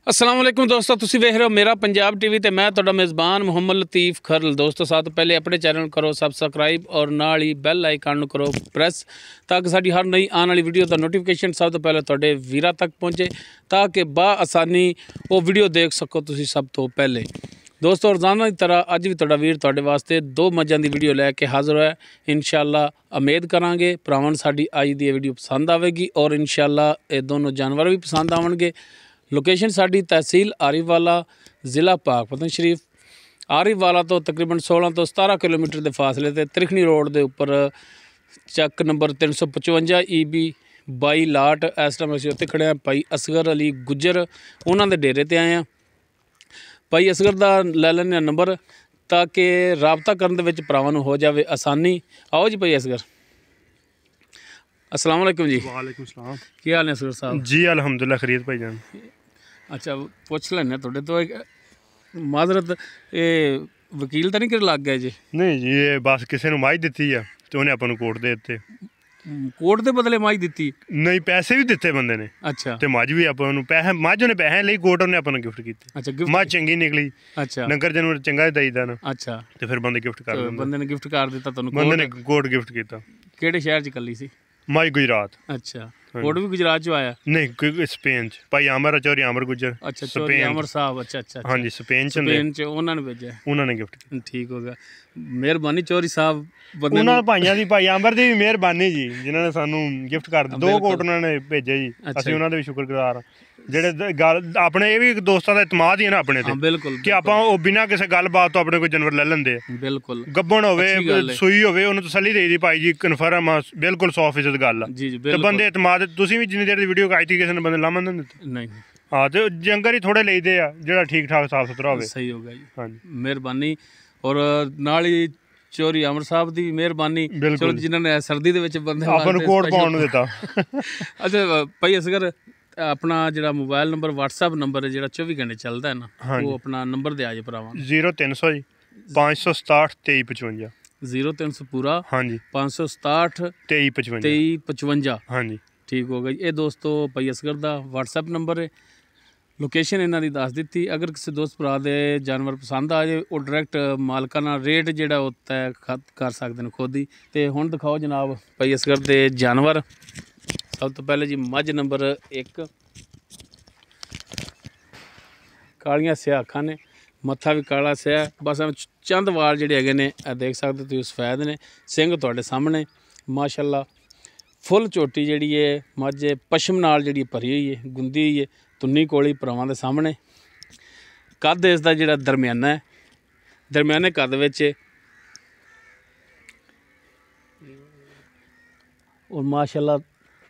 अस्सलाम वालेकुम दोस्तों, तुसी वेख रहे हो मेरा पंजाब टीवी ते मैं तुहाडा मेज़बान मुहम्मद लतीफ़ खरल। दोस्तों सब तो पहले अपने चैनल करो सबसक्राइब और नाल ही बैल आइकन करो प्रेस ताकि साडी हर नई आने वाली वीडियो का नोटिफिकेशन सब तो पहले तुहाडे वीरां तक पहुँचे ताकि बा आसानी वो वीडियो देख सको तुसी सब तो पहले। दोस्तों रोज़ाना की तरह अज भी तुहाडा वीर तुहाडे वास्ते दो मज़ां की वीडियो लैके हाज़र है। इंशाअल्लाह उम्मीद करांगे भरावां नूं साडी अज दी वीडियो पसंद आवेगी और इंशाअल्लाह ये दोनों जानवर भी पसंद आवणगे। लोकेशन साडी तहसील आरीवाला ज़िला पाकपतन शरीफ। आरीवाला तो तकरीबन 16 तो 17 किलोमीटर के फासले ते त्रिखणी रोड के उपर चक नंबर 355 EB 22 लाट। इस टाइम असीं उत्ते खड़े हैं भाई असगर अली गुज्जर उन्होंने डेरे ते आए हैं। भाई असगर का लै लैने नंबर ताकि राबता करने विच भरावां नूं हो जाए आसानी। आओ जी भाई असगर। अस्सलाम वालेकुम जी। वालेकुम सलाम। की हाल है असगर साहब? जी अल्हम्दुलिल्लाह खैरियत भाईजान। अच्छा पुछ लैने थोड़े तो माजरत ये वकील तो नहीं कर लग गए जी? नहीं जी ये बस किसी ने माही दी है तो उन्हें अपन कोर्ट दे दिते। कोर्ट के बदले माही दी? नहीं पैसे भी दिते बंदे ने। अच्छा ते मज भी अपन पैसे मज ने पैसे ਲਈ कोर्ट ने अपन गिफ्ट की। अच्छा गिफ्ट मज चंगी निकली। अच्छा नंगर जानवर चंगा देईदा ना। अच्छा ते फिर बंदे गिफ्ट कर तो दिंदे। बंदे ने गिफ्ट कर दिता तुहानू? बंदे ने कोर्ट गिफ्ट किया। किहड़े शहर च कली सी? मज गुजरात। अच्छा कोर्ट भी गुजरात चो आया? नहीं स्पेन च भाई आमर चौरी आमर गुजर। अच्छा चौधरी अमर साहब। अच्छा अच्छा हाँ जी स्पेन च स्पेन च उन्होंने भेजा? उन्होंने गिफ्ट। ठीक हो गया, मेहरबानी चौधरी साहब। बंदे ਉਹਨਾਂ ਭਾਈਆਂ ਦੀ ਭਾਈ ਅੰਬਰ ਦੀ ਵੀ ਮਿਹਰਬਾਨੀ ਜੀ ਜਿਨ੍ਹਾਂ ਨੇ ਸਾਨੂੰ ਗਿਫਟ ਕਰ ਦਿੱਤੇ। ਦੋ ਕੋਟ ਉਹਨਾਂ ਨੇ ਭੇਜੇ ਜੀ, ਅਸੀਂ ਉਹਨਾਂ ਦੇ ਵੀ ਸ਼ੁਕਰਗੁਜ਼ਾਰ ਹਾਂ। ਜਿਹੜੇ ਗੱਲ ਆਪਣੇ ਇਹ ਵੀ ਦੋਸਤਾਂ ਦਾ ਇਤਮਾਦ ਹੀ ਹੈ ਨਾ ਆਪਣੇ ਤੇ। ਬਿਲਕੁਲ ਕਿ ਆਪਾਂ ਉਹ ਬਿਨਾਂ ਕਿਸੇ ਗੱਲਬਾਤ ਤੋਂ ਆਪਣੇ ਕੋਈ ਜਾਨਵਰ ਲੈ ਲੈਂਦੇ ਆ। ਬਿਲਕੁਲ ਗੱਬਣ ਹੋਵੇ ਸੂਈ ਹੋਵੇ ਉਹਨੂੰ ਤਸੱਲੀ ਦੇਈਦੀ ਭਾਈ ਜੀ ਕਨਫਰਮ ਆ ਬਿਲਕੁਲ 100% ਗੱਲ ਆ। ਜੀ ਜੀ ਤੇ ਬੰਦੇ ਇਤਮਾਦ ਤੁਸੀਂ ਵੀ ਜਿੰਨੀ ਦੇਰ ਦੀ ਵੀਡੀਓ ਆਈ ਸੀ ਕਿਸੇ ਨੇ ਬੰਦੇ ਲਾਮਨ ਨਹੀਂ ਦਿੱਤੇ? ਨਹੀਂ ਹਾਂ ਤੇ ਜੰਗਰ ਹੀ ਥੋੜੇ ਲਈਦੇ ਆ ਜਿਹੜਾ ਠੀਕ ਠਾਕ ਸਾਫ ਸੁਥਰਾ ਹੋਵੇ। ਸਹੀ ਹੋ ਗਿਆ ਜੀ, ਹਾਂਜੀ ਮਿਹਰਬਾਨੀ। ਔਰ ਨਾਲ ਹੀ ਚੌਧਰੀ ਅਮਰ ਸਾਹਿਬ ਦੀ ਮਿਹਰਬਾਨੀ ਚਲੋ ਜਿਨ੍ਹਾਂ ਨੇ ਸਰਦੀ ਦੇ ਵਿੱਚ ਬੰਦੇ ਆਪਾਂ ਨੂੰ ਕੋਟ ਪਾਉਣ ਨੂੰ ਦਿੱਤਾ। ਅੱਛਾ ਭਾਈ ਅਸਗਰ ਆਪਣਾ ਜਿਹੜਾ ਮੋਬਾਈਲ ਨੰਬਰ WhatsApp ਨੰਬਰ ਹੈ ਜਿਹੜਾ 24 ਘੰਟੇ ਚੱਲਦਾ ਹੈ ਨਾ, ਉਹ ਆਪਣਾ ਨੰਬਰ ਦਿਆ ਜੇ ਭਰਾਵਾਂ। 0300 ਜੀ 567 2355। 0300 ਪੂਰਾ? ਹਾਂਜੀ 567 2355। ਹਾਂਜੀ ਠੀਕ ਹੋ ਗਿਆ ਜੀ। ਇਹ ਦੋਸਤੋ ਭਾਈ ਅਸਗਰ ਦਾ WhatsApp ਨੰਬਰ ਹੈ। ਲੋਕੇਸ਼ਨ ਇਹਨਾਂ ਦੀ ਦੱਸ ਦਿੱਤੀ। ਅਗਰ ਕਿਸੇ ਦੋਸਤ ਭਰਾ ਦੇ ਜਾਨਵਰ ਪਸੰਦ ਆ ਜਾਏ ਉਹ ਡਾਇਰੈਕਟ ਮਾਲਕਾਂ ਨਾਲ ਰੇਟ ਜਿਹੜਾ ਉਹ ਤੈਅ ਕਰ ਸਕਦੇ ਨੇ ਖੁਦ ਹੀ। ਤੇ ਹੁਣ ਦਿਖਾਓ ਜਨਾਬ ਭਾਈ ਅਸਗਰ ਦੇ ਜਾਨਵਰ। ਸਭ ਤੋਂ ਪਹਿਲੇ ਜੀ ਮੱਝ ਨੰਬਰ 1, ਕਾਲੀਆਂ ਸਿਆਹ ਅੱਖਾਂ ਨੇ, ਮੱਥਾ ਵੀ ਕਾਲਾ ਸਿਆਹ, ਬਸ ਚੰਦ ਵਾਲ ਜਿਹੜੇ ਹੈਗੇ ਨੇ ਇਹ ਦੇਖ ਸਕਦੇ ਤੁਸੀਂ ਸਫੈਦ ਨੇ। ਸਿੰਘ ਤੁਹਾਡੇ ਸਾਹਮਣੇ ਮਾਸ਼ਾਅੱਲਾ ਫੁੱਲ ਝੋਟੀ ਜਿਹੜੀ ਹੈ ਮੱਝ ਪਸ਼ਮ ਨਾਲ ਜਿਹੜੀ ਭਰੀ ਹੋਈ ਹੈ, ਗੁੰਦੀ ਹੋਈ ਹੈ, ਤੁੰਨੀ ਕੋਲੀ ਭਰਾਵਾਂ ਦੇ ਸਾਹਮਣੇ। ਕੱਦ ਇਸ ਦਾ ਜਿਹੜਾ ਦਰਮਿਆਨਾ ਹੈ, ਦਰਮਿਆਨੇ ਕੱਦ ਵਿੱਚ ਔਰ ਮਾਸ਼ਾਅੱਲਾ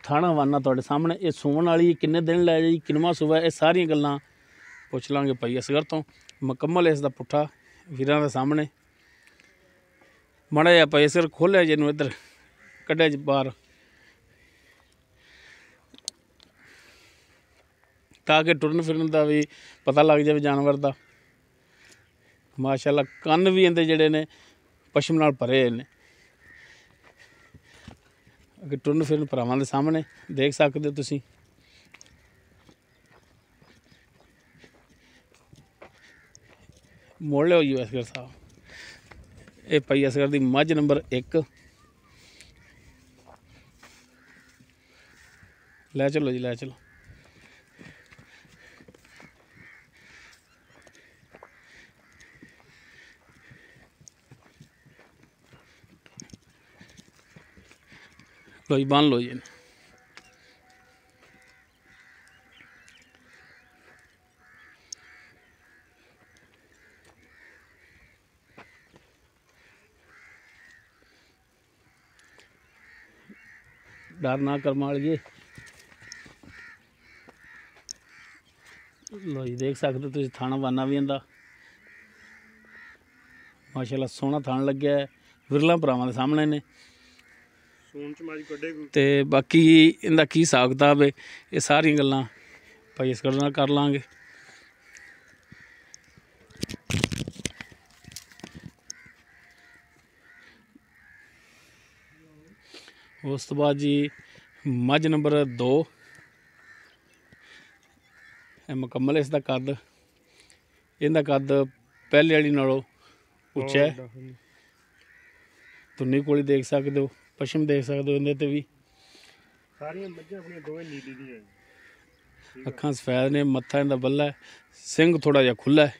ਥਾਣਾ ਵਾਨਾ ਤੁਹਾਡੇ ਸਾਹਮਣੇ। ਇਹ ਸੂਣ ਵਾਲੀ ਕਿੰਨੇ ਦਿਨ ਲੈ ਜਾਈ, ਕਿੰਨਵਾਂ ਸੂਆ, ਇਹ ਸਾਰੀਆਂ ਗੱਲਾਂ ਪੁੱਛ ਲਾਂਗੇ ਭਾਈ ਅਸਗਰ ਤੋਂ। ਮੁਕੰਮਲ ਇਸ ਦਾ ਪੁੱਠਾ ਵੀਰਾਂ ਦੇ ਸਾਹਮਣੇ। ਮਾੜਾ ਜਿਹਾ ਭਾਈ ਅਸਗਰ ਖੋਲ੍ਹਿਆ ਜਿਹਨੂੰ ਇੱਧਰ ਕੱਢਿਆ ਜੀ ਬਾਹਰ ताकि टुरन फिरन का भी पता लग जाए जानवर का। माशाअल्लाह कन्न भी इहदे जिहड़े ने पशम नाल भरे ने। अगर टुरन फिरन भरावां दे सामने देख सकते हो तुसीं। मोड़ लिओ जी असगर साहब। ये भाई असगर दी मझ नंबर 1। लै चलो जी लै चलो। लो जी बांध लो जी। डर ना कर मालिए। लो जी देख सकते तुसीं थाना वाना भी इंदा माशाअल्लाह सोहना थान लग्या है। विरला भरावां दे सामने ने ते बाकी इनका की हिसाब किताब है ये सारियां गल्लां भाई इस नाल कर लांगे। उस तो बाद जी मझ नंबर 2 ਇਹ ਮੁਕੰਮਲ ਇਸ ਦਾ ਕੱਦ, ਇਹਦਾ ਕੱਦ ਪਹਿਲੇ ਵਾਲੀ ਨਾਲੋਂ ਉੱਚਾ ਹੈ। ਤੁੰਨੀ ਕੋਲੀ ਦੇਖ ਸਕਦੇ ਹੋ, ਪਸ਼ਮ ਦੇਖ ਸਕਦੇ ਹੋ, ਇਹਦੇ ਤੇ ਵੀ ਸਾਰੀਆਂ ਮੱਝਾਂ ਆਪਣੀਆਂ ਦੋਵੇਂ ਨੀਲੀ ਦੀਆਂ। ਅੱਖਾਂ ਸਫੈਦ ਨੇ, ਮੱਥਾ ਇਹਦਾ ਬੱਲਾ ਹੈ, ਸਿੰਘ ਥੋੜਾ ਜਿਹਾ ਖੁੱਲਾ ਹੈ,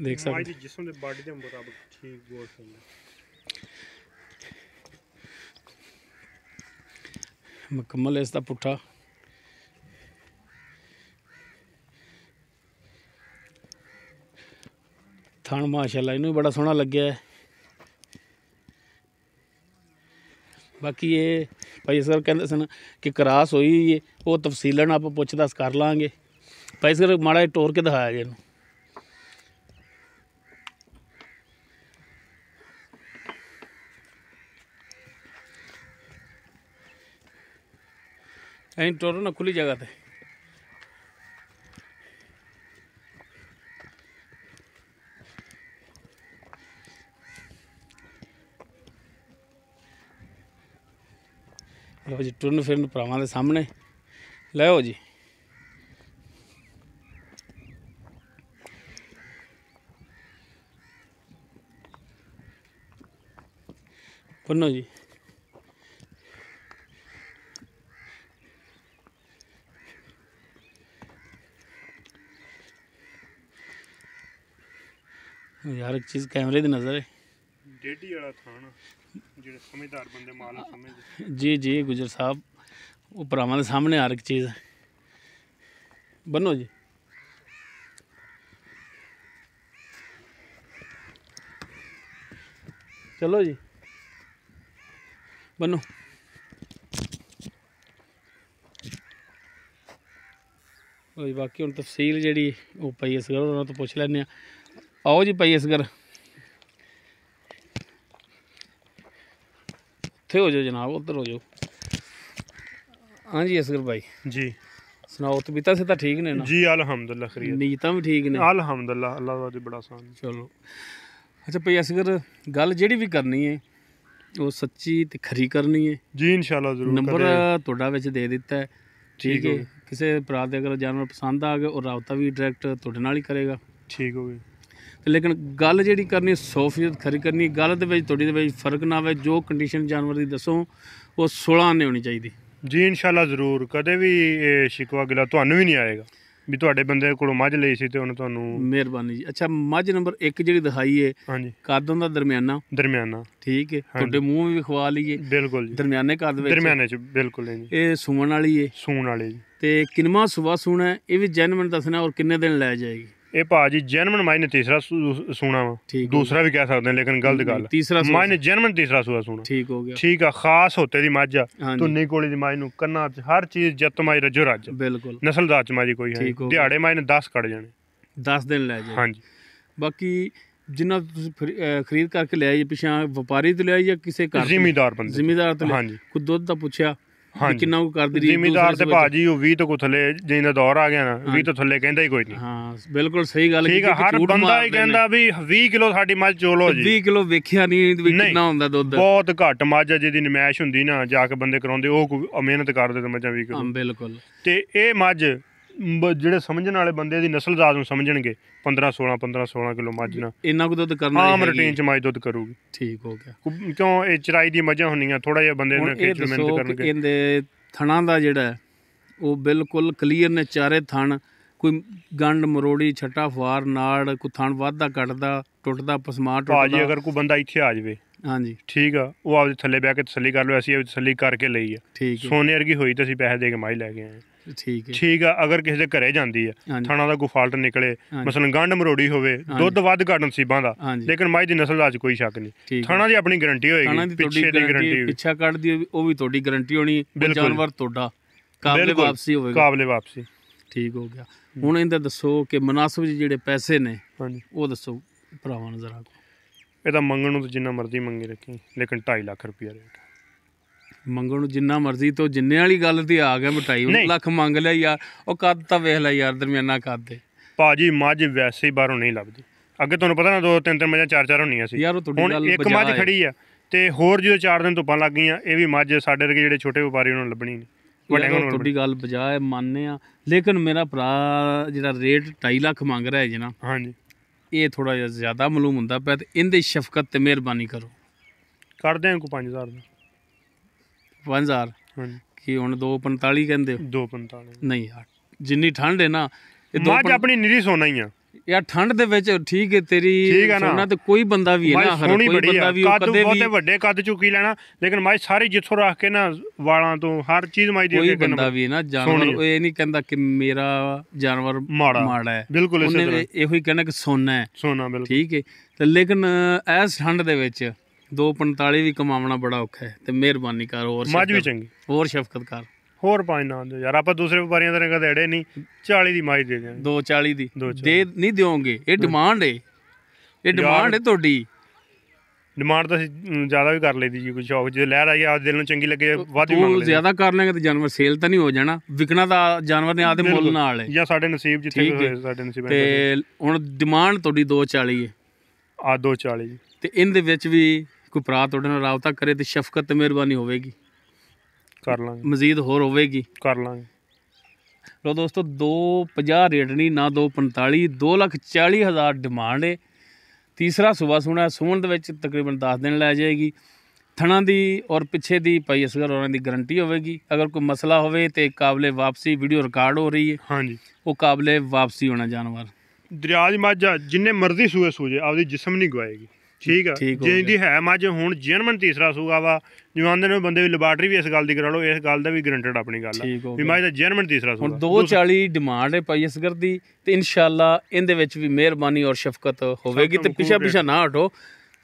ਦੇਖ ਸਕਦੇ ਜਿਸਮ ਦੇ ਬਾਡੀ ਦੇ ਮੁਤਾਬਕ ਠੀਕ ਗੋਲ ਸਿੰਘ। ਮੁਕੰਮਲ ਇਸ ਦਾ ਪੁੱਠਾ, ਥਣ ਮਾਸ਼ਾਅੱਲਾ ਇਹਨੂੰ ਵੀ ਬੜਾ ਸੋਹਣਾ ਲੱਗਿਆ ਹੈ। ਬਾਕੀ ਇਹ ਭਾਈ ਸਰ ਕਹਿੰਦੇ ਸਨ ਕਿ ਕਰਾਸ ਹੋਈ ਹੈ, ਉਹ ਤਫਸੀਲਨ ਆਪਾਂ ਪੁੱਛ ਦੱਸ ਕਰ ਲਾਂਗੇ। ਭਾਈ ਸਰ ਮਾੜਾ ਜਿਹਾ ਟੋਰ ਕੇ ਦਿਖਾਇਆ ਜੀ ਇਹਨੂੰ। ਐਂ ਟੋਰੋ ਨਾ ਖੁੱਲੀ ਜਗ੍ਹਾ ਤੇ। ਲਓ ਜੀ ਟੁਰਨ ਫਿਰਨ ਭਰਾਵਾਂ ਦੇ ਸਾਹਮਣੇ ਲਿਓ ਜੀ। ਪੰਨੋ ਜੀ यार एक चीज़ कैमरे की नज़र है। डेढ़ी वाला थाना ਜਿਹੜੇ ਸਮਝਦਾਰ ਬੰਦੇ ਮਾਲ ਨੂੰ ਸਮਝਦੇ। जी जी गुजर साहब वो भरावां दे सामने हर एक चीज़ बनो जी। चलो जी बनो। जी बाकी हुण तफसील जिहड़ी वो पई असगर उन्हां तो पुछ लैंदे आ। आओ जी पई असगर हो जाओ जनाब, उधर हो जाओ। हाँ जी असगर भाई जी सुनाओ, तबीयतां से ठीक ने ना? जी अल्हम्दुलिल्लाह खैरियत, नीयतां भी ठीक ने अल्हम्दुलिल्लाह, अल्लाह दा बड़ा आसान। चलो अच्छा भाई असगर गल जिहड़ी भी करनी है वो सच्ची ते खरी करनी है जी, इंशाल्लाह जरूर। नंबर तुहाडा विच दे दिता है, ठीक है। किसी भरा दे अगर जानवर पसंद आ गए और राबता भी डायरैक्ट तुहाडे नाल ही करेगा, ठीक हो गई। लेकिन गल जी करनी 100% खरी करनी, गल थोड़ी फर्क ना आए। जो कंडीशन जानवर की दसो वो 16 नहीं होनी चाहिए जी, इंशाल्लाह जरूर। कदे भी शिकवा गिला तुहानू भी नहीं आएगा भी तुहाडे बंदे कोलों मझ लई सी ते उन्हें तुहानू। मेहरबानी जी। अच्छा मझ नंबर 1 जी दिखाई है, हाँ जी, कद उनदा दरमियाना, ठीक है। तुहाडे मूँह भी खवा लीए, बिल्कुल जी, दरमियाने कद विच, दरमियाने च बिल्कुल है जी। ये सूण वाली है, सूण वाली जी। ते किनवा सुबह सूण है ये भी जेन्युइन दसना, और किन्ने दिन लै जाएगी? ਇਹ ਭਾਜੀ ਜੈਨਮਨ ਮਾਈ ਨੇ ਤੀਸਰਾ ਸੂਣਾ ਵਾ, ਦੂਸਰਾ ਵੀ ਕਹਿ ਸਕਦੇ ਲੇਕਿਨ ਗਲਤ ਗੱਲ। ਤੀਸਰਾ ਮਾਈ ਨੇ ਜੈਨਮਨ ਤੀਸਰਾ ਸੂਣਾ, ਠੀਕ ਹੋ ਗਿਆ, ਠੀਕ ਆ। ਖਾਸ ਹੋਤੇ ਦੀ ਮੱਝ ਆ, ਤੁੰਨੀ ਕੋਲੀ ਦੀ ਮਾਈ ਨੂੰ ਕੰਨਾਂ 'ਚ ਹਰ ਚੀਜ਼ ਜੱਤ ਮਾਈ ਰੱਜੋ ਰੱਜ, ਬਿਲਕੁਲ ਨਸਲਦਾਰ ਚ ਮਾਈ ਕੋਈ ਹੈ। ਦਿਹਾੜੇ ਮਾਈ ਨੇ 10 ਕੱਢ ਜਾਣੇ, 10 ਦਿਨ ਲੈ ਜਾਏ। ਹਾਂਜੀ ਬਾਕੀ ਜਿੰਨਾ ਤੁਸੀਂ ਖਰੀਦ ਕਰਕੇ ਲਿਆਈ ਜਾਂ ਪਿਛਾਂ ਵਪਾਰੀ ਤੋਂ ਲਿਆਈ ਜਾਂ ਕਿਸੇ ਘਰ ਜ਼ਿਮੀਦਾਰ ਬੰਦੇ, ਜ਼ਿਮੀਦਾਰ ਤੋਂ? ਹਾਂਜੀ। ਕੋਈ ਦੁੱਧ ਦਾ ਪੁੱਛਿਆ ਹਾਂਜੀ, ਕਿੰਨਾ ਕੁ ਕਰਦੀ ਰਹੀ ਜ਼ਿਮੀਦਾਰ ਤੇ ਭਾਜੀ ਉਹ 20 ਤੋਂ ਥੱਲੇ ਜਿੰਦਾ ਦੌਰ ਆ ਗਿਆ ਨਾ, 20 ਤੋਂ ਥੱਲੇ ਕਹਿੰਦਾ ਹੀ ਕੋਈ ਨਹੀਂ। ਹਾਂ ਬਿਲਕੁਲ ਸਹੀ ਗੱਲ, ਠੀਕ ਆ। ਹਰ ਬੰਦਾ ਹੀ ਕਹਿੰਦਾ ਵੀ 20 ਕਿਲੋ ਸਾਡੀ ਮੱਝ ਚੋਲੋ ਜੀ। 20 ਕਿਲੋ ਵੇਖਿਆ ਨਹੀਂ ਵੀ ਕਿੰਨਾ ਹੁੰਦਾ ਦੁੱਧ। ਬਹੁਤ ਘੱਟ ਮੱਝ ਆ ਜਿਹਦੀ ਨਮਾਇਸ਼ ਹੁੰਦੀ ਨਾ, ਜਾ ਕੇ ਬੰਦੇ ਕਰਾਉਂਦੇ, ਉਹ ਮਿਹਨਤ ਕਰਦੇ ਤੇ ਮੱਝਾਂ 20 ਕਿਲੋ। ਬਿਲਕੁਲ। ਤੇ ਇਹ ਮੱਝ ਜਿਹੜੇ ਸਮਝਣ ਵਾਲੇ ਬੰਦੇ ਦੀ ਨਸਲ ਜ਼ਾਤ ਨੂੰ ਸਮਝਣਗੇ 15-16 ਕਿਲੋ ਮੱਝ ਨਾ ਇੰਨਾ ਕੁ ਦੁੱਧ ਕਰਨਾ ਆਮ ਰੂਟੀਨ ਚ ਮੱਝ ਦੁੱਧ ਕਰੂਗੀ। ਠੀਕ ਹੋ ਗਿਆ। ਕਿਉਂ ਇਹ ਚਰਾਈ ਦੀ ਮੱਝਾਂ ਹੁੰਦੀਆਂ, ਥੋੜਾ ਜਿਹਾ ਬੰਦੇ ਨੇ ਖੇਚ ਮਿਹਨਤ ਕਰਨਗੇ। ਇਹਦੇ ਥਣਾਂ ਦਾ ਜਿਹੜਾ ਉਹ ਬਿਲਕੁਲ ਕਲੀਅਰ ਨੇ, ਚਾਰੇ ਥਣ, ਕੋਈ ਗੰਢ ਮਰੋੜੀ ਛੱਟਾ ਫਾਰ ਨਾੜ, ਕੋਈ ਥਣ ਵੱਧਦਾ ਘਟਦਾ ਟੁੱਟਦਾ ਪਸਮਾ ਟੁੱਟਦਾ। ਭਾਜੀ ਅਗਰ ਕੋਈ ਬੰਦਾ ਇੱਥੇ ਆ ਜਾਵੇ, ਹਾਂਜੀ ਠੀਕ ਆ, ਉਹ ਆਪਦੇ ਥੱਲੇ ਬਹਿ ਕੇ ਤਸੱਲੀ ਕਰ ਲਓ। ਅਸੀਂ ਇਹ ਤਸੱਲੀ ਕਰਕੇ ਲਈ ਆ, ਠੀਕ ਹੈ। ਸੋਨੇ ਵਰਗੀ ਹੋਈ ਤਾਂ ਅਸੀਂ ਪੈਸੇ ਦੇ ਕੇ ਮਾਈ ਲੈ ਕੇ ਆਏ। ਠੀਕ ਹੈ, ਠੀਕ ਆ। ਅਗਰ ਕਿਸੇ ਦੇ ਘਰੇ ਜਾਂਦੀ ਆ, ਥਣਾ ਦਾ ਕੋਈ ਫਾਲਟ ਨਿਕਲੇ, ਮਸਲਨ ਗੰਢ ਮਰੋੜੀ ਹੋਵੇ, ਦੁੱਧ ਵੱਧ ਘੱਟ ਨਸੀਬਾਂ ਦਾ, ਲੇਕਿਨ ਮਾਈ ਦੀ ਨਸਲ ਦਾ ਅੱਜ ਕੋਈ ਸ਼ੱਕ ਨਹੀਂ। ਥਣਾ ਦੀ ਆਪਣੀ ਗਾਰੰਟੀ ਹੋਏਗੀ, ਪਿੱਛੇ ਦੀ ਗਾਰੰਟੀ, ਪਿੱਛਾ ਕੱਢਦੀ ਉਹ ਵੀ ਤੁਹਾਡੀ ਗਾਰੰਟੀ ਹੋਣੀ, ਜਾਨਵਰ ਤੁਹਾਡਾ ਕਾਬਲੇ ਵਾਪਸੀ ਹੋਵੇਗਾ, ਕਾਬਲੇ ਵਾਪਸੀ। ਠੀਕ ਹੋ ਗਿਆ। ਹੁਣ ਇਹਦਾ ਦੱਸੋ ਕਿ ਮੁਨਾਸਬ ਜਿਹੜੇ ਪੈਸੇ ਨੇ, ਹਾਂਜੀ ਉਹ ਦੱਸੋ ਭਰਾਵਾਂ ਨੂੰ ਜ਼ਰਾ। ਇਹਦਾ ਮੰਗਣ ਨੂੰ ਤਾਂ ਜਿੰਨਾ ਮਰਜ਼ੀ ਮੰਗੀ ਰੱਖੀ, ਲੇਕਿਨ 2.5 ਲੱਖ ਰੁਪਇਆ ਰੇਟ। ਮੰਗਣ ਨੂੰ ਜਿੰਨਾ ਮਰਜ਼ੀ ਤੋਂ ਜਿੰਨੇ ਵਾਲੀ ਗੱਲ ਤੇ ਆ ਗਿਆ, 2.5 ਲੱਖ ਮੰਗ ਲਿਆ ਯਾਰ। ਉਹ ਕੱਦ ਤਾਂ ਵੇਖ ਲੈ ਯਾਰ, ਦਰਮਿਆਨਾ ਕੱਦ ਦੇ। ਭਾਜੀ ਮੱਝ ਵੈਸੇ ਹੀ ਬਾਹਰੋਂ ਨਹੀਂ ਲੱਭਦੀ। ਅੱਗੇ ਤੁਹਾਨੂੰ ਪਤਾ ਨਾ 2-3 ਮੱਝਾਂ 4 ਹੁੰਦੀਆਂ ਸੀ, ਹੁਣ ਇੱਕ ਮੱਝ ਖੜੀ ਆ। ਤੇ ਹੋਰ ਜਦੋਂ 4 ਦਿਨ ਧੁੱਪਾਂ ਲੱਗ ਗਈਆਂ, ਇਹ ਵੀ ਮੱਝ ਸਾਡੇ ਵਰਗੇ ਜਿਹੜੇ ਛੋਟੇ ਵਪਾਰੀ ਉਹਨਾਂ ਨੂੰ ਲੱਭਣੀ ਨਹੀਂ। ਤੁਹਾਡੀ ਗੱਲ ਬਜਾ ਹੈ, ਮੰਨਦੇ ਆ, ਲੇਕਿਨ ਮੇਰਾ ਭਰਾ ਜਿਹੜਾ ਰੇਟ 2.5 ਲੱਖ ਮੰਗ ਰਿਹਾ ਹੈ ਨਾ, ਹਾਂਜੀ, ਇਹ ਥੋੜਾ ਜਿਹਾ ਜ਼ਿਆਦਾ ਮਾਲੂਮ ਹੁੰਦਾ ਪਿਆ, ਤੇ ਇਹਦੇ ਸ਼ਫਕਤ ਤੇ ਮਿਹਰਬਾਨੀ ਕਰੋ, ਕਰਦੇ ਆ ਕੋ 5000 ਦਾ 5000। ਹਾਂਜੀ, ਕੀ ਹੁਣ 245 ਕਹਿੰਦੇ ਹੋ? 245 ਨਹੀਂ ਯਾਰ, ਜਿੰਨੀ ਠੰਡ ਹੈ ਨਾ, ਮੱਝ ਆਪਣੀ ਨਿਰੀ ਸੋਨਾ ਹੀ ਆ ਯਾਰ, ਠੰਡ ਦੇ ਵਿੱਚ ਠੀਕ ਹੈ ਤੇਰੀ ਸੋਨਾ, ਤੇ ਕੋਈ ਬੰਦਾ ਵੀ ਹੈ ਨਾ, ਸੋਹਣੀ ਬੜੀ ਆ, ਕੱਦ ਬਹੁਤੇ ਵੱਡੇ ਕੱਦ ਚੁੱਕੀ ਲੈਣਾ, ਲੇਕਿਨ ਮੱਝ ਸਾਰੀ ਜਿੱਥੋਂ ਰੱਖ ਕੇ ਨਾ ਵਾਲਾਂ ਤੋਂ ਹਰ ਚੀਜ਼ ਮੱਝ ਦੀ, ਕੋਈ ਬੰਦਾ ਵੀ ਹੈ ਨਾ ਜਾਨਵਰ ਇਹ ਨਹੀਂ ਕਹਿੰਦਾ ਕਿ ਮੇਰਾ ਜਾਨਵਰ ਮਾੜਾ ਹੈ, ਬਿਲਕੁਲ ਉਹਨੇ ਇਹੋ ਹੀ ਕਹਿਣਾ ਕਿ ਸੋਨਾ ਹੈ, ਸੋਨਾ ਬਿਲਕੁਲ ਠੀਕ ਹੈ। ਤੇ ਲੇਕਿਨ ਇਸ ਠੰਡ ਦੇ ਵਿੱਚ 245 ਵੀ ਕਮਾਉਣਾ ਬੜਾ ਔਖਾ ਹੈ, ਤੇ ਮਿਹਰਬਾਨੀ ਕਰ, ਹੋਰ ਮੱਝ ਵੀ ਚੰਗੀ, ਹੋਰ ਸ਼ਫਕਤ ਕਰ, ਹੋਰ 5 ਨਾ ਦਿਓ ਯਾਰ, ਆਪਾਂ ਦੂਸਰੇ ਵਪਾਰੀਆਂ ਦਾ ਕਦੇ ਅੜੇ ਨਹੀਂ, 40 ਦੀ ਮੱਝ ਦੇ ਦਿਆਂਗੇ, 240 ਦੀ ਦੇ ਨਹੀਂ ਦਿਓਗੇ, ਇਹ ਡਿਮਾਂਡ ਹੈ, ਇਹ ਡਿਮਾਂਡ ਹੈ ਤੁਹਾਡੀ। ਡਿਮਾਂਡ ਤਾਂ ਅਸੀਂ ਜ਼ਿਆਦਾ ਵੀ ਕਰ ਲਈਦੀ ਜੀ, ਕੋਈ ਸ਼ੌਕ ਜੇ ਲਹਿਰ ਆਈ ਆ ਦਿਲ ਨੂੰ ਚੰਗੀ ਲੱਗੇ ਵੱਧ ਵੀ ਮੰਗ ਲਈ, ਜ਼ਿਆਦਾ ਕਰ ਲਾਂਗੇ ਤੇ ਜਾਨਵਰ ਸੇਲ ਤਾਂ ਨਹੀਂ ਹੋ ਜਾਣਾ, ਵਿਕਣਾ ਤਾਂ ਜਾਨਵਰ ਨੇ ਆਦੇ ਮੁੱਲ ਨਾਲ ਹੈ, ਜਾਂ ਸਾਡੇ ਨਸੀਬ ਜਿੱਥੇ ਹੋਏ ਸਾਡੇ ਨਸੀਬ। ਤੇ ਹੁਣ ਡਿਮਾਂਡ ਤੁਹਾਡੀ 240 ਹੈ, ਆ 240 ਜੀ, ਤੇ ਇਹਦੇ ਵਿੱਚ ਵੀ ਕੋਈ ਭਰਾ ਤੁਹਾਡੇ ਨਾਲ ਰਾਬਤਾ ਕਰੇ ਤੇ ਸ਼ਫਕਤ ਤੇ ਮਿਹਰਬਾਨੀ ਹੋਵੇਗੀ, ਕਰ ਲਾਂਗੇ, ਮਜ਼ੀਦ ਹੋਰ ਹੋਵੇਗੀ, ਕਰ ਲਾਂਗੇ। ਲੋ ਦੋਸਤੋ, 250 ਰੇਟ ਨਹੀਂ ਨਾ, 245, 2,40,000 ਡਿਮਾਂਡ ਹੈ। ਤੀਸਰਾ ਸੂਬਾ ਸੋਹਣਾ, ਸੂਣ ਦੇ ਵਿੱਚ ਤਕਰੀਬਨ 10 ਦਿਨ ਲੈ ਜਾਏਗੀ। ਥਣਾ ਦੀ ਔਰ ਪਿੱਛੇ ਦੀ ਭਾਈ ਅਸਗਰ ਹੋਰਾਂ ਦੀ ਗਰੰਟੀ ਹੋਵੇਗੀ, ਅਗਰ ਕੋਈ ਮਸਲਾ ਹੋਵੇ ਤੇ ਕਾਬਲੇ ਵਾਪਸੀ, ਵੀਡੀਓ ਰਿਕਾਰਡ ਹੋ ਰਹੀ ਹੈ, ਹਾਂਜੀ, ਉਹ ਕਾਬਲੇ ਵਾਪਸੀ ਹੋਣਾ ਜਾਨਵਰ। ਦਰਿਆ ਦੀ ਮੱਝ ਜਿੰਨੇ ਮਰਜ਼ੀ ਸੂਏ ਸੂਜੇ, ਆਪਦੀ ਜਿਸਮ ਨਹੀਂ ਗਵਾਏਗੀ, ਠੀਕ ਆ, ਜਿਹਦੀ ਹੈ ਮੱਝ ਹੁਣ ਜਰਮਨ ਤੀਸਰਾ ਸੂਆ ਵਾ, ਜਿਵੇਂ ਆਂਦੇ ਨੇ ਬੰਦੇ ਵੀ ਲੈਬਾਰਟਰੀ ਵੀ ਇਸ ਗੱਲ ਦੀ ਕਰਾ ਲਓ, ਇਸ ਗੱਲ ਦਾ ਵੀ ਗਰੰਟਡ ਆਪਣੀ ਗੱਲ ਆ ਵੀ ਮੱਝ ਦਾ ਜਰਮਨ ਤੀਸਰਾ ਸੂਆ। ਹੁਣ 240 ਡਿਮਾਂਡ ਹੈ ਭਾਈ ਅਸਗਰ ਦੀ, ਤੇ ਇਨਸ਼ਾਅੱਲਾ ਇਹਦੇ ਵਿੱਚ ਵੀ ਮਿਹਰਬਾਨੀ ਔਰ ਸ਼ਫਕਤ ਹੋਵੇਗੀ, ਤੇ ਪਿਛਾ ਨਾ ਹਟੋ।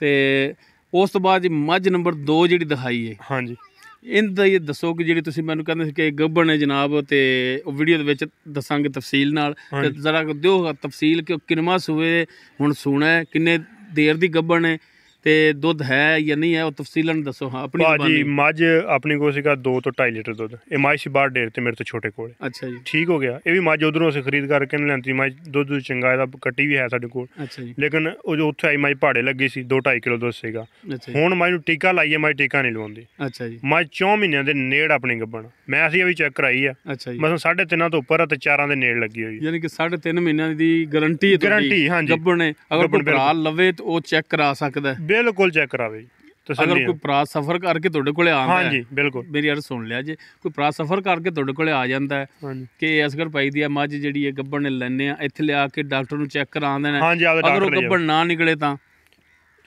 ਤੇ ਉਸ ਤੋਂ ਬਾਅਦ ਮੱਝ ਨੰਬਰ 2 ਜਿਹੜੀ ਦਿਖਾਈ ਹੈ, ਹਾਂਜੀ, ਇਹਦਾ ਇਹ ਦੱਸੋ ਕਿ ਜਿਹੜੀ ਤੁਸੀਂ ਮੈਨੂੰ ਕਹਿੰਦੇ ਸੀ ਕਿ ਗੱਭਣ ਹੈ ਜਨਾਬ, ਤੇ ਉਹ ਵੀਡੀਓ ਦੇ ਵਿੱਚ ਦੱਸਾਂਗੇ ਤਫਸੀਲ ਨਾਲ, ਤੇ ਜ਼ਰਾ ਦਿਓ ਤਫਸੀਲ ਕਿ ਕਿੰਨਵਾਂ ਸੂਏ ਹੁਣ ਸੂਣਾ ਹੈ, ਕਿੰਨੇ ਦੇਰ ਦੀ ਗੱਭਣ ਹੈ, ਤੇ ਦੁੱਧ ਹੈ ਜਾਂ ਨਹੀਂ ਹੈ, ਉਹ ਤਫਸੀਲਨ ਦੱਸੋ। ਹਾਂ ਆਪਣੀ ਭਾਜੀ, ਮੱਝ ਆਪਣੀ ਕੋਲ ਸੀਗਾ 2 ਤੋਂ 2.5 ਲੀਟਰ ਦੁੱਧ, ਇਹ ਮੱਝ ਸੀ ਬਾਹਰ ਡੇਰ ਤੇ ਮੇਰੇ ਤੋਂ ਛੋਟੇ ਕੋਲ। ਅੱਛਾ ਜੀ, ਠੀਕ ਹੋ ਗਿਆ। ਇਹ ਵੀ ਮੱਝ ਉਧਰੋਂ ਅਸੀਂ ਖਰੀਦ ਕਰਕੇ ਲੈਂਦੀ, ਮੱਝ ਦੁੱਧ ਚੰਗਾ, ਇਹਦਾ ਕੱਟੀ ਵੀ ਹੈ ਸਾਡੇ ਕੋਲ। ਅੱਛਾ ਜੀ, ਲੇਕਿਨ ਉਹ ਜੋ ਉੱਥੇ ਆਈ ਮੱਝ ਭਾੜੇ ਲੱਗੀ ਸੀ, 2-2.5 ਕਿਲੋ ਦੁੱਧ ਸੀਗਾ। ਹੁਣ ਮੱਝ ਨੂੰ ਟੀਕਾ ਲਾਈਏ, ਮੱਝ ਟੀਕਾ ਨਹੀਂ ਲਵਾਉਂਦੀ। ਅੱਛਾ ਜੀ, ਮੱਝ 4 ਮਹੀਨਿਆਂ ਦੇ ਨੇੜ ਆਪਣੀ ਗੱਭਣ, ਮੈਂ ਅਸੀਂ ਵੀ ਚੈੱਕ ਕਰਾਈ ਆ। ਅੱਛਾ ਜੀ, ਮਤਲਬ 3.5 ਤੋਂ ਉੱਪਰ ਤੇ 4 ਦੇ ਨੇੜ ਲੱਗੀ ਹੋਈ, ਯਾਨੀ ਕਿ 3.5 ਮਹੀਨਿਆਂ ਦੀ ਗਾਰੰਟੀ ਹੈ, ਗਾਰੰਟੀ। ਹਾਂਜੀ, ਗੱਭਣ ਹੈ, ਅਗਰ ਕੋਈ ਭਰਾ ਲਵੇ ਤਾਂ ਉਹ ਚੈੱਕ ਕਰਾ ਸਕਦਾ ਹੈ, ਬਿਲਕੁਲ ਚੈੱਕ ਕਰਾਵੇ। ਅਗਰ ਕੋਈ ਭਰਾ ਸਫ਼ਰ ਕਰਕੇ ਤੁਹਾਡੇ ਕੋਲੇ ਆਉਂਦਾ, ਹਾਂਜੀ ਬਿਲਕੁਲ, ਮੇਰੀ ਯਾਰ ਸੁਣ ਲਿਆ, ਜੇ ਕੋਈ ਭਰਾ ਸਫ਼ਰ ਕਰਕੇ ਤੁਹਾਡੇ ਕੋਲੇ ਆ ਜਾਂਦਾ ਹੈ ਕਿ ਅਸਗਰ ਭਾਈ ਦੀ ਮੱਝ ਜਿਹੜੀ ਹੈ ਗੱਭਣ ਨੇ ਲੈਣੇ ਆ, ਇੱਥੇ ਲਿਆ ਕੇ ਡਾਕਟਰ ਨੂੰ ਚੈੱਕ ਕਰਾਉਂਦੇ ਨੇ, ਅਗਰ ਉਹ ਗੱਭਣ ਨਾ ਨਿਕਲੇ ਤਾਂ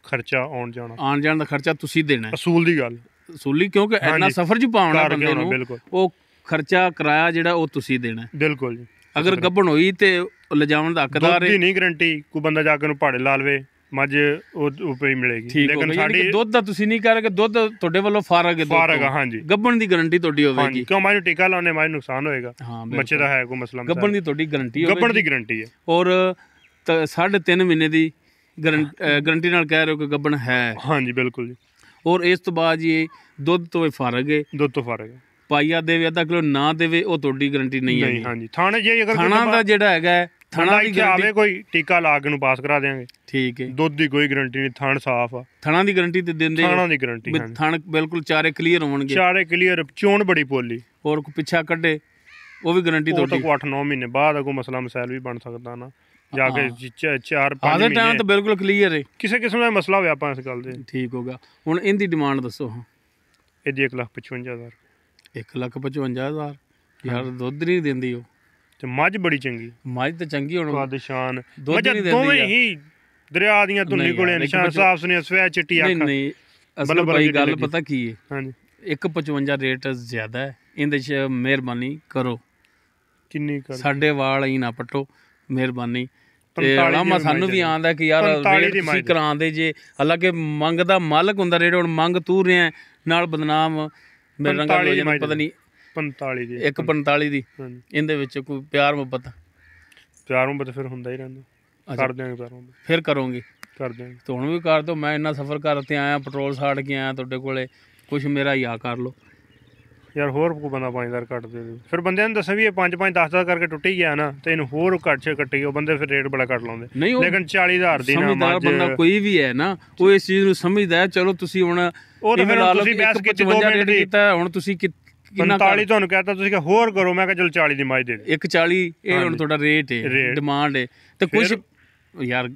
ਖਰਚਾ ਆਉਣ ਜਾਣ ਦਾ ਖਰਚਾ ਤੁਸੀਂ ਦੇਣਾ, ਅਸੂਲ ਦੀ ਗੱਲ, ਅਸੂਲੀ, ਕਿਉਂਕਿ ਇੰਨਾ ਸਫ਼ਰ ਚ ਪਾਉਣਾ ਬੰਦੇ ਨੂੰ, ਉਹ ਖਰਚਾ ਕਿਰਾਇਆ ਜਿਹੜਾ ਉਹ ਤੁਸੀਂ ਦੇਣਾ। ਬਿਲਕੁਲ ਜੀ, ਅਗਰ ਗੱਭਣ ਹੋਈ ਤੇ ਲਿਜਾਉਣ ਦਾ ਹੱਕਦਾਰ ਹੈ, ਨਹੀਂ ਗਰੰਟੀ ਕੋਈ ਬੰਦਾ ਜਾ ਕੇ ਉਹਨੂੰ ਭਾੜੇ ਲਾ ਲਵੇ, ਮੱਝ ਉਹ ਪਈ ਮਿਲੇਗੀ। ਲੇਕਿਨ ਸਾਡੀ ਦੁੱਧ ਦਾ ਤੁਸੀਂ ਨਹੀਂ ਕਹਿ ਰਹੇ ਕਿ ਦੁੱਧ ਤੁਹਾਡੇ ਵੱਲੋਂ ਫਾਰਗ ਹੈ, ਹਾਂਜੀ, ਗੱਭਣ ਦੀ ਗਾਰੰਟੀ ਤੁਹਾਡੀ ਹੋਵੇਗੀ, ਕਿਉਂ ਮੱਝ ਨੂੰ ਟੀਕਾ ਲਾਉਣੇ ਮੱਝ ਨੁਕਸਾਨ ਹੋਏਗਾ, ਬੱਚੇ ਦਾ ਹੈ ਕੋਈ ਮਸਲਾ, ਗੱਭਣ ਦੀ ਤੁਹਾਡੀ ਗਾਰੰਟੀ ਹੋਵੇਗੀ, ਗੱਭਣ ਦੀ ਗਾਰੰਟੀ ਹੈ। ਔਰ 3.5 ਮਹੀਨੇ ਦੀ ਗਾਰੰਟੀ ਨਾਲ ਕਹਿ ਰਹੇ ਹੋ ਕਿ ਗੱਭਣ ਹੈ, ਹਾਂਜੀ ਬਿਲਕੁਲ ਜੀ। ਔਰ ਇਸ ਤੋਂ ਬਾਅਦ ਇਹ ਦੁੱਧ ਤੋਂ ਫਾਰਗ ਹੈ, ਦੁੱਧ ਤੋਂ ਫਾਰਗ ਹੈ, ਪਾਈਆ ਦੇਵੇ ਅੱਧਾ ਕਿਲੋ ਨਾ ਦੇਵੇ, ਉਹ ਤੁਹਾਡੀ ਗਾਰੰਟੀ ਨਹੀਂ ਹੈ। ਹਾਂਜੀ, ਥਾਣੇ ਜੇ ਅਗਰ ਥਾਣਾ ਦਾ ਜਿਹੜਾ ਹੈਗਾ, ਥਾਣਾ ਦੀ ਗਾਰੰਟੀ ਆਵੇ, ਕੋਈ ਟੀਕਾ ਲਾ ਕੇ ਨੂੰ ਪਾਸ ਕਰਾ ਦੇਾਂਗੇ, ਠੀਕ ਹੈ, ਦੁੱਧ ਦੀ ਕੋਈ ਗਾਰੰਟੀ ਨਹੀਂ, ਥਣ ਸਾਫ਼ ਆ, ਥਾਣਾ ਦੀ ਗਾਰੰਟੀ ਤੇ ਦਿੰਦੇ, ਥਾਣਾ ਦੀ ਗਾਰੰਟੀ, ਥਣ ਬਿਲਕੁਲ ਚਾਰੇ ਕਲੀਅਰ ਹੋਣਗੇ, ਚਾਰੇ ਕਲੀਅਰ, ਚੋਣ ਬੜੀ ਪੋਲੀ, ਔਰ ਕੋਈ ਪਿੱਛਾ ਕੱਢੇ ਉਹ ਵੀ ਗਾਰੰਟੀ ਤੁਹਾਡੀ। ਉਹ ਤਾਂ 8-9 ਮਹੀਨੇ ਬਾਅਦ ਕੋਈ ਮਸਲਾ ਮਸੈਲ ਵੀ ਬਣ ਸਕਦਾ ਨਾ, ਜਾ ਕੇ 4-5 ਮਹੀਨੇ ਟਾਈਮ ਤਾਂ ਬਿਲਕੁਲ ਕਲੀਅਰ ਹੈ, ਕਿਸੇ ਕਿਸਮ ਦਾ ਮਸਲਾ ਹੋਇਆ ਆਪਾਂ ਇਸ ਗੱਲ ਦੇ, ਠੀਕ ਹੋਗਾ। ਹੁਣ ਇਹਦੀ ਡਿਮਾਂਡ ਦੱਸੋ। ਹਾਂ, ਇਹਦੀ 1,55,000, 1,55,000 ਯਾਰ, ਦੁੱਧ ਨਹੀਂ ਦਿੰਦੀ ਉਹ, ਤੇ ਮੱਝ ਬੜੀ ਚੰਗੀ, ਮੱਝ ਤਾਂ ਚੰਗੀ, ਹੁਣ ਨਿਸ਼ਾਨ ਦੋਵੇਂ ਹੀ ਦਰਿਆ ਦੀਆਂ ਧੁੰਨੀ ਕੋਲੇ ਨਿਸ਼ਾਨ ਸਾਫ਼ ਸੁਣਿਆ, ਸਵੈ ਚਿੱਟੀ ਅੱਖ। ਨਹੀਂ ਅਸਲ ਭਾਈ ਗੱਲ ਪਤਾ ਕੀ ਹੈ, ਹਾਂਜੀ, 1,55 ਰੇਟ ਜ਼ਿਆਦਾ ਹੈ, ਇਹਦੇ 'ਚ ਮਿਹਰਬਾਨੀ ਕਰੋ, ਕਿੰਨੀ ਕਰ ਸਾਡੇ ਵਾਲ ਹੀ ਨਾ ਪੱਟੋ, ਮਿਹਰਬਾਨੀ। ਤੇ ਲਾਮਾ ਸਾਨੂੰ ਵੀ ਆਉਂਦਾ ਕਿ ਯਾਰ ਰੇਟ ਤੁਸੀਂ ਕਰਾਉਂਦੇ ਜੇ, ਹਾਲਾਂਕਿ ਮੰਗ ਦਾ ਮਾਲਕ ਹੁੰਦਾ ਰੇਟ, ਹੁਣ ਮੰਗ ਤੂੰ ਰਿਹਾ ਨਾਲ ਬਦਨਾਮ ਮੇਰੇ ਨਾਲ ਗੱਲ ਹੋ ਜਾਂਦੀ, ਪਤਾ ਨਹੀਂ 45 ਦੀ, 1,45 ਦੀ, ਇਹਦੇ ਵਿੱਚ ਕੋਈ ਪਿਆਰ ਮੁਹੱਬਤ ਫਿਰ ਹੁੰਦਾ ਹੀ ਰਹਿੰਦਾ, ਕਰ ਦਿਆਂਗੇ ਪਿਆਰ ਮੁਹੱਬਤ, ਫਿਰ ਕਰੋਗੇ, ਕਰ ਦਿਆਂਗੇ, ਤੇ ਹੁਣ ਵੀ ਕਰ ਦਿਓ। ਮੈਂ ਇੰਨਾ ਸਫ਼ਰ ਕਰਕੇ ਆਇਆ, ਪੈਟਰੋਲ ਸਾੜ ਕੇ ਆਇਆ ਤੁਹਾਡੇ ਕੋਲੇ, ਕੁਛ ਮੇਰਾ ਹਿਆ ਕਰ ਲਓ ਯਾਰ, ਹੋਰ ਕੋਈ ਬੰਦਾ 5,000 ਘੱਟ ਦੇ ਦੇ, ਫਿਰ ਬੰਦਿਆਂ ਨੂੰ ਦੱਸਾਂ ਵੀ ਇਹ 5-5 10 ਕਰਕੇ ਟੁੱਟ ਹੀ ਗਿਆ ਨਾ, ਤੇ ਇਹਨੂੰ ਹੋਰ ਘੱਟ ਕੱਟੀ, ਉਹ ਬੰਦੇ ਫਿਰ ਰੇਟ ਬੜਾ ਘੱਟ ਲਾਉਂਦੇ। ਲੇਕਿਨ 40,000 ਦੀ ਨਾ ਮੱਝ, ਬੰਦਾ ਕੋਈ ਵੀ ਹੈ ਨਾ, ਉਹ ਇਸ ਚੀਜ਼ ਨੂੰ ਸਮਝਦਾ ਹੈ। ਚਲੋ ਤੁਸੀਂ ਹੁਣ ਤੁਸੀਂ ਬਹਿਸ ਕੀਤੀ 2 ਮਿੰਟ ਦੀ, ਕੀਤਾ, ਹੁਣ ਤੁਸੀਂ 45 ਤੁਹਾਨੂੰ ਕਹਤਾ ਤੁਸੀਂ ਕਿ ਹੋਰ ਕਰੋ, ਮੈਂ ਕਿਹਾ ਚਲ 40 ਦੀ ਮੱਝ ਦੇ ਦੇ। 140 ਇਹ ਹੁਣ ਤੁਹਾਡਾ ਰੇਟ ਹੈ, ਡਿਮਾਂਡ ਹੈ। ਤੇ ਕੁਛ ਯਾਰ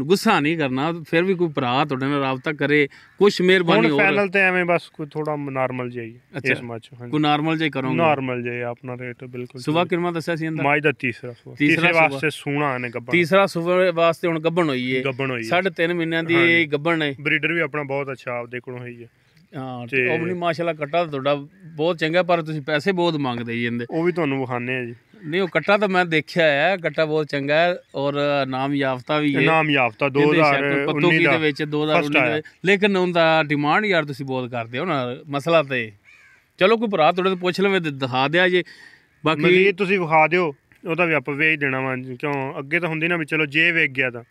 ਗੁੱਸਾ ਨਹੀਂ ਕਰਨਾ, ਫਿਰ ਵੀ ਕੋਈ ਭਰਾ ਤੁਹਾਡੇ ਨਾਲ ਰਾਬਤਾ ਕਰੇ, ਕੁਛ ਮਿਹਰਬਾਨੀ ਹੋਰ। ਫਾਈਨਲ ਤੇ ਐਵੇਂ ਬਸ ਕੋਈ ਥੋੜਾ ਨਾਰਮਲ ਜਿਹਾ ਹੀ ਇਸ ਮੱਝ ਕੋਈ ਨਾਰਮਲ ਜਿਹਾ ਕਰੋਗੇ? ਨਾਰਮਲ ਜਿਹਾ ਆਪਣਾ ਰੇਟ ਬਿਲਕੁਲ। ਸੁਬਾ ਕਿੰਨਾ ਦੱਸਿਆ ਸੀ ਅੰਦਰ? ਮੱਝ ਦਾ ਤੀਸਰੇ ਵਾਸਤੇ ਸੂਣਾ ਨੇ ਗੱਬਣ, ਤੀਸਰਾ ਸੁਬਾ ਵਾਸਤੇ ਹੁਣ ਗੱਬਣ ਹੋਈ ਹੈ, ਗੱਬਣ ਹੋਈ 3.5 ਮਹੀਨਿਆਂ ਦੀ ਗੱਬਣ ਹੈ। ਬਰੀਡਰ ਵੀ ਆਪਣਾ ਬਹੁਤ ਅੱਛਾ ਆਪਦੇ ਕੋਲੋਂ ਹੋਈ ਹੈ। ਹਾਂ ਤੇ ਉਹ ਵੀ ਮਾਸ਼ਾਅੱਲਾ ਕੱਟਾ ਤੁਹਾਡਾ ਬਹੁਤ ਚੰਗਾ, ਪਰ ਤੁਸੀਂ ਪੈਸੇ ਬਹੁਤ ਮੰਗਦੇ ਜੀ ਇਹਦੇ। ਉਹ ਵੀ ਤੁਹਾਨੂੰ ਵਿਖਾਣੇ ਆ ਜੀ। ਨਹੀਂ ਉਹ ਕੱਟਾ ਤਾਂ ਮੈਂ ਦੇਖਿਆ ਹੈ, ਕੱਟਾ ਬਹੁਤ ਚੰਗਾ ਹੈ ਔਰ ਨਾਮ ਯਾਫਤਾ ਵੀ ਹੈ। ਨਾਮ ਯਾਫਤਾ 2019 ਦੇ ਵਿੱਚ 2019 ਦੇ, ਲੇਕਿਨ ਉਹਦਾ ਡਿਮਾਂਡ ਯਾਰ ਤੁਸੀਂ ਬਹੁਤ ਕਰਦੇ ਹੋ ਨਾ ਮਸਲਾ। ਤੇ ਚਲੋ ਕੋਈ ਭਰਾ ਤੁਹਾਡੇ ਤੋਂ ਪੁੱਛ ਲਵੇ ਤੇ ਦਿਖਾ ਦਿਆ ਜੇ, ਬਾਕੀ ਤੁਸੀਂ ਵਿਖਾ ਦਿਓ, ਉਹਦਾ ਵੀ ਆਪਾਂ ਵੇਚ ਦੇਣਾ ਵਾ। ਕਿਉਂ ਅੱਗੇ ਤਾਂ ਹੁੰਦੀ ਨਾ ਵੀ ਚਲੋ ਜੇ ਵੇਚ ਗਿਆ ਤਾਂ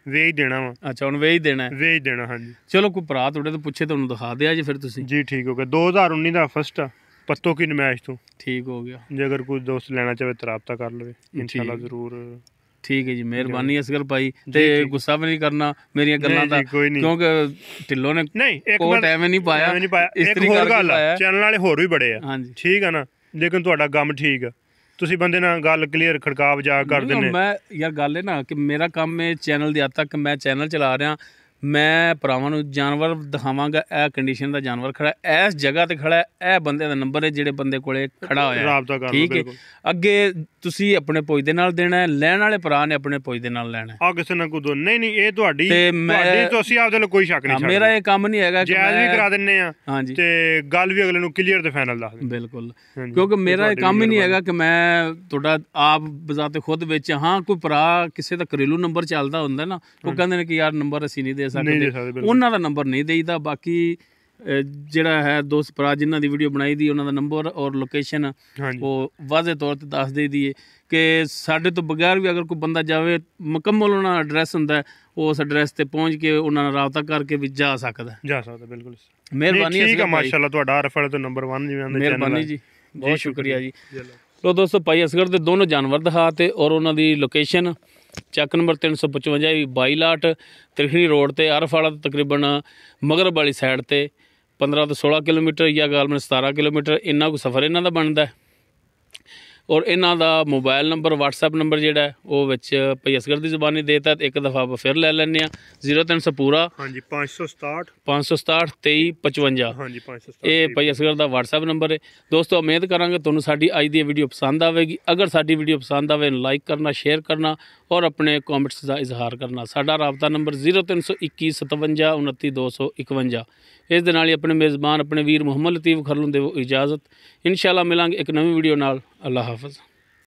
ਵੇਚ ਦੇਣਾ ਵਾ। ਅੱਛਾ ਹੁਣ ਵੇਚ ਦੇਣਾ? ਵੇਚ ਦੇਣਾ ਹਾਂਜੀ। ਚਲੋ ਕੋਈ ਭਰਾ ਤੁਹਾਡੇ ਤੋਂ ਪੁੱਛੇ ਤੁਹਾਨੂੰ ਦਿਖਾ ਦਿਆ ਜੇ ਫਿਰ ਤੁਸੀਂ। ਜੀ ਠੀਕ ਹੋ ਗਿਆ। 2019 ਦਾ ਫਸਟ ਆ, ਪੱਤੋ ਕੀ ਨਮਾਇਸ਼ ਤੋਂ। ਠੀਕ ਹੋ ਗਿਆ। ਜੇ ਅਗਰ ਕੋਈ ਦੋਸਤ ਲੈਣਾ ਚਾਹੇ ਤਾਂ ਰਾਬਤਾ ਕਰ ਲਵੇ, ਇਨਸ਼ਾਅੱਲਾ ਜ਼ਰੂਰ। ਠੀਕ ਹੈ ਜੀ, ਮਿਹਰਬਾਨੀ ਅਸਗਰ ਭਾਈ। ਤੇ ਗੁੱਸਾ ਵੀ ਨਹੀਂ ਕਰਨਾ ਮੇਰੀਆਂ ਗੱਲਾਂ ਦਾ, ਕਿਉਂਕਿ ਢਿੱਲੋਂ ਨੇ ਕੋਟ ਐਵੇਂ ਨਹੀਂ ਪਾਇਆ। ਇੱਕ ਹੋਰ ਗੱਲ ਆ, ਚੈਨਲ ਵਾਲੇ ਹੋਰ ਵੀ ਬੜੇ ਆ, ਹਾਂਜੀ ਠੀਕ ਆ ਨਾ, ਲੇਕਿਨ ਤੁਹਾਡਾ ਕੰਮ ਠੀਕ ਆ, ਤੁਸੀਂ ਬੰਦੇ ਨਾਲ ਗੱਲ ਕਲੀਅਰ ਖੜਕਾ ਵਜਾ ਕਰ ਦਿੰਦੇ। ਮੈਂ ਯਾਰ ਗੱਲ ਹੈ ਨਾ ਕਿ ਮੇਰਾ ਕੰਮ ਹੈ ਚੈਨਲ ਦੀ, ਹੱਦ ਤੱਕ ਮੈਂ ਚੈਨਲ ਚਲਾ ਰਿਹਾ, ਮੈਂ ਭਰਾਵਾਂ ਨੂੰ ਜਾਨਵਰ ਦਿਖਾਵਾਂਗਾ। ਇਹ ਕੰਡੀਸ਼ਨ ਦਾ ਜਾਨਵਰ ਖੜਾ, ਇਸ ਜਗ੍ਹਾ ਤੇ ਖੜਾ, ਇਹ ਬੰਦੇ ਦਾ ਨੰਬਰ ਹੈ ਜਿਹੜੇ ਬੰਦੇ ਕੋਲੇ ਖੜਾ ਹੋਇਆ, ਠੀਕ ਹੈ। ਅੱਗੇ ਤੁਸੀਂ ਆਪਣੇ ਪੁੱਛਦੇ ਨਾਲ ਦੇਣਾ, ਲੈਣ ਵਾਲੇ ਭਰਾ ਨੇ ਆਪਣੇ ਪੁੱਛਦੇ ਨਾਲ ਲੈਣਾ। ਆ ਕਿਸੇ ਨਾਲ ਕੋਈ ਨਹੀਂ ਨਹੀਂ, ਇਹ ਤੁਹਾਡੀ ਤੁਸੀਂ ਆਪਦੇ ਲਈ ਕੋਈ ਸ਼ੱਕ ਨਹੀਂ। ਮੇਰਾ ਇਹ ਕੰਮ ਨਹੀਂ ਹੈਗਾ ਕਿ ਜਾਇਜ਼ ਵੀ ਕਰਾ ਦਿੰਨੇ ਆ, ਹਾਂਜੀ, ਤੇ ਗੱਲ ਵੀ ਅਗਲੇ ਨੂੰ ਕਲੀਅਰ ਤੇ ਫਾਈਨਲ ਦੱਸ ਦਿੰਦੇ। ਬਿਲਕੁਲ, ਕਿਉਂਕਿ ਮੇਰਾ ਇਹ ਕੰਮ ਹੀ ਨਹੀਂ ਹੈਗਾ ਕਿ ਮੈਂ ਤੁਹਾਡਾ ਆਪ ਬਜ਼ਾਤੇ ਖੁਦ ਵਿੱਚ। ਹਾਂ ਕੋਈ ਭਰਾ ਕਿਸੇ ਦਾ ਘਰੇਲੂ ਨੰਬਰ ਚੱਲਦਾ ਹੁੰਦਾ ਨਾ, ਉਹ ਕਹਿੰਦੇ ਨੇ ਕਿ ਯਾਰ ਨੰਬਰ ਅਸੀਂ ਨਹੀਂ ਦੇ ਸਕਦੇ, ਉਹਨਾਂ ਦਾ ਨੰਬਰ ਨਹੀਂ ਦੇਈਦਾ। ਬਾਕੀ ਜਿਹੜਾ ਹੈ ਦੋਸਤ ਭਰਾ ਜਿਨ੍ਹਾਂ ਦੀ ਵੀਡੀਓ ਬਣਾਈ ਦੀ, ਉਹਨਾਂ ਦਾ ਨੰਬਰ ਔਰ ਲੋਕੇਸ਼ਨ ਉਹ ਵਾਜ਼ੇ ਤੌਰ ਤੇ ਦੱਸ ਦੇ ਦੀਏ ਕਿ ਸਾਡੇ ਤੋਂ ਬਗੈਰ ਵੀ ਅਗਰ ਕੋਈ ਬੰਦਾ ਜਾਵੇ, ਮੁਕੰਮਲ ਉਹਨਾਂ ਦਾ ਐਡਰੈਸ ਹੁੰਦਾ, ਉਸ ਐਡਰੈਸ ਤੇ ਪਹੁੰਚ ਕੇ ਉਹਨਾਂ ਨਾਲ ਰਾਬਤਾ ਕਰਕੇ ਵੀ ਜਾ ਸਕਦਾ। ਬਿਲਕੁਲ ਮਿਹਰਬਾਨੀ। ਠੀਕ ਹੈ ਮਾਸ਼ਾਅੱਲਾ, ਤੁਹਾਡਾ RFL ਤੋਂ ਨੰਬਰ 1 ਜਿਵੇਂ ਆਂਦੇ। ਮਿਹਰਬਾਨੀ ਜੀ, ਬਹੁਤ ਸ਼ੁਕਰੀਆ ਜੀ। ਲੋ ਦੋਸਤੋ, ਭਾਈ ਅਸਗਰ ਦੇ ਦੋਨੋਂ ਜਾਨਵਰ ਦਿਖਾਤੇ ਔਰ ਉਹਨਾਂ ਦੀ ਲੋਕੇਸ਼ਨ ਚੱਕ ਨੰਬਰ 355 22 ਲਾਟ ਤ੍ਰਿਖਣੀ ਰੋਡ ਤੇ, ਆਰਫ ਵਾਲਾ ਤਕਰੀਬਨ ਮਗਰਬ ਵਾਲੀ ਸਾਈਡ ਤੇ 15 ਤੋਂ 16 ਕਿਲੋਮੀਟਰ ਜਾਂ ਗਾਲਮਨ 17 ਕਿਲੋਮੀਟਰ ਇੰਨਾ ਕੁ ਸਫ਼ਰ ਇਹਨਾਂ ਦਾ ਬਣਦਾ। ਔਰ ਇਹਨਾਂ ਦਾ ਮੋਬਾਈਲ ਨੰਬਰ WhatsApp ਨੰਬਰ ਜਿਹੜਾ ਉਹ ਵਿੱਚ ਭਾਈ ਅਸਗਰ ਦੀ ਜ਼ੁਬਾਨੀ ਦੇਤਾ, ਇੱਕ ਦਫਾ ਆਪਾਂ ਫਿਰ ਲੈ ਲੈਂਦੇ ਹਾਂ। 0300 ਪੂਰਾ, ਹਾਂਜੀ 567 2355, ਹਾਂਜੀ 567। ਇਹ ਭਾਈ ਅਸਗਰ ਦਾ WhatsApp ਨੰਬਰ ਹੈ। ਦੋਸਤੋ ਉਮੀਦ ਕਰਾਂਗੇ ਤੁਹਾਨੂੰ ਸਾਡੀ ਅੱਜ ਦੀ ਵੀਡੀਓ ਪਸੰਦ ਆਵੇਗੀ। ਅਗਰ ਸਾਡੀ ਵੀਡੀਓ ਪਸੰਦ ਆਵੇ, ਲਾਈਕ ਕਰਨਾ, ਸ਼ੇਅਰ ਕਰਨਾ ਔਰ ਆਪਣੇ ਕਮੈਂਟਸ ਦਾ ਇਜ਼ਹਾਰ ਕਰਨਾ। ਸਾਡਾ ਰਾਬਤਾ ਨੰਬਰ 0321 57 29 251। ਇਸ ਦੇ ਨਾਲ ਹੀ ਆਪਣੇ ਮੇਜ਼ਬਾਨ ਆਪਣੇ ਵੀਰ ਮੁਹੰਮਦ ਲਤੀਫ ਖਰਲੂ ਦੇ ਇਜਾਜ਼ਤ। ਇਨਸ਼ਾਅੱਲਾ ਮਿਲਾਂਗੇ ਇੱਕ ਨਵੀਂ ਵੀਡੀਓ ਨਾਲ। ਅੱਲਾਹ ਹਾਫਿਜ਼।